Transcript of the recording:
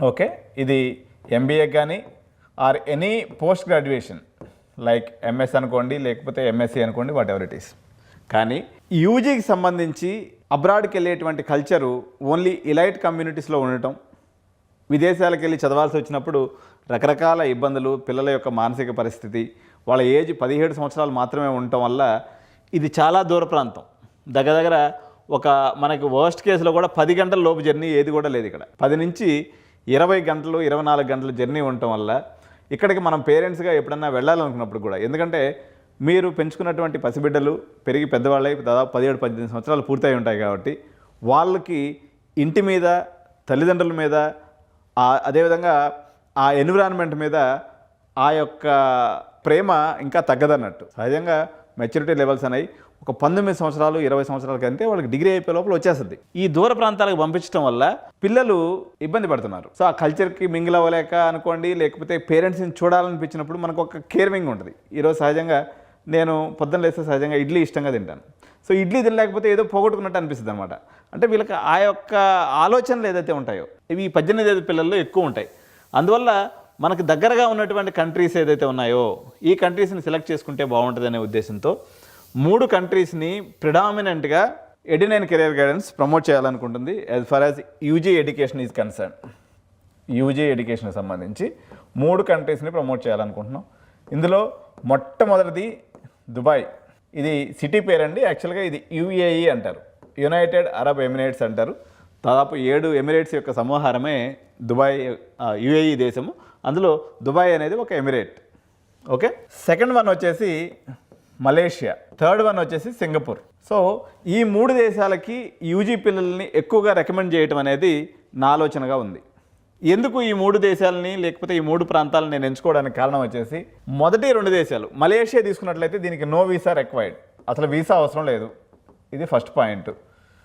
Okay, ఇది MBA కానీ or any post graduation like MS అనుకోండి, లేకపోతే ఎంఎస్సీ అనుకోండి, వాట్ ఎవర్ ఇట్ ఈస్. కానీ యూజీకి సంబంధించి అబ్రాడ్కి వెళ్ళేటువంటి కల్చరు ఓన్లీ ఇలైట్ కమ్యూనిటీస్లో ఉండటం, విదేశాలకు వెళ్ళి చదవాల్సి వచ్చినప్పుడు రకరకాల ఇబ్బందులు, పిల్లల యొక్క మానసిక పరిస్థితి, వాళ్ళ ఏజ్ 17 సంవత్సరాలు మాత్రమే ఉండటం వల్ల ఇది చాలా దూర ప్రాంతం. దగ్గర ఒక మనకి వర్స్ట్ కేసులో కూడా 10 గంటల లోపు జర్నీ ఏది కూడా లేదు ఇక్కడ. 10 నుంచి 20 గంటలు 24 గంటల జర్నీ ఉండటం వల్ల ఇక్కడికి మనం పేరెంట్స్గా ఎప్పుడన్నా వెళ్ళాలనుకున్నప్పుడు కూడా, ఎందుకంటే మీరు పెంచుకున్నటువంటి పసిబిడ్డలు పెరిగి పెద్దవాళ్ళై దాదాపు 17-18 సంవత్సరాలు పూర్తయి ఉంటాయి కాబట్టి వాళ్ళకి ఇంటి మీద, తల్లిదండ్రుల మీద, అదేవిధంగా ఆ ఎన్విరాన్మెంట్ మీద ఆ యొక్క ప్రేమ ఇంకా తగ్గదన్నట్టు. సహజంగా మెచ్యూరిటీ లెవెల్స్ అనేవి ఒక 19 సంవత్సరాలు 20 సంవత్సరాలకి అంటే వాళ్ళకి డిగ్రీ అయిపోయే లోపల వచ్చేస్తుంది. ఈ దూర ప్రాంతాలకు పంపించడం వల్ల పిల్లలు ఇబ్బంది పడుతున్నారు. సో ఆ కల్చర్కి మింగిల్ అవ్వలేక అనుకోండి, లేకపోతే పేరెంట్స్ని చూడాలనిపించినప్పుడు మనకు ఒక కేర్వింగ్ ఉంటుంది. ఈరోజు సహజంగా నేను పొద్దున్న లేస్తే సహజంగా ఇడ్లీ ఇష్టంగా తింటాను. సో ఇడ్లీ తినలేకపోతే ఏదో పోగొట్టుకున్నట్టు అనిపిస్తుంది అనమాట. అంటే వీళ్ళకి ఆ యొక్క ఆలోచనలు ఏదైతే ఉంటాయో ఇవి 18 ఏళ్ళ పిల్లల్లో ఎక్కువ ఉంటాయి. అందువల్ల మనకు దగ్గరగా ఉన్నటువంటి కంట్రీస్ ఏదైతే ఉన్నాయో ఈ కంట్రీస్ని సెలెక్ట్ చేసుకుంటే బాగుంటుందనే ఉద్దేశంతో 3 కంట్రీస్ని ప్రిడామినెంట్గా ఎడినైన్ కెరియర్ గైడెన్స్ ప్రమోట్ చేయాలనుకుంటుంది as far as UG education is concern. UG ఎడ్యుకేషన్కి సంబంధించి 3 కంట్రీస్ని ప్రమోట్ చేయాలనుకుంటున్నాం. ఇందులో మొట్టమొదటిది దుబాయ్. ఇది సిటీ పేరండి. యాక్చువల్గా ఇది యుఏఈ అంటారు, యునైటెడ్ అరబ్ ఎమిరేట్స్ అంటారు. దాదాపు 7 ఎమిరేట్స్ యొక్క సమాహారమే దుబాయ్, యుఏఈ దేశము. అందులో దుబాయ్ అనేది ఒక ఎమిరేట్. ఓకే, సెకండ్ వన్ వచ్చేసి మలేషియా, థర్డ్ వన్ వచ్చేసి సింగపూర్. సో ఈ 3 దేశాలకి యూజీ పిల్లల్ని ఎక్కువగా రికమెండ్ చేయటం అనేది నా ఆలోచనగా ఉంది. ఎందుకు ఈ 3 దేశాలని లేకపోతే ఈ 3 ప్రాంతాలను నేను ఎంచుకోవడానికి కారణం వచ్చేసి మొదటి 2 దేశాలు. మలేషియా తీసుకున్నట్లయితే దీనికి నో వీసా రిక్వైర్డ్, అసలు వీసా అవసరం లేదు. ఇది ఫస్ట్ పాయింట్.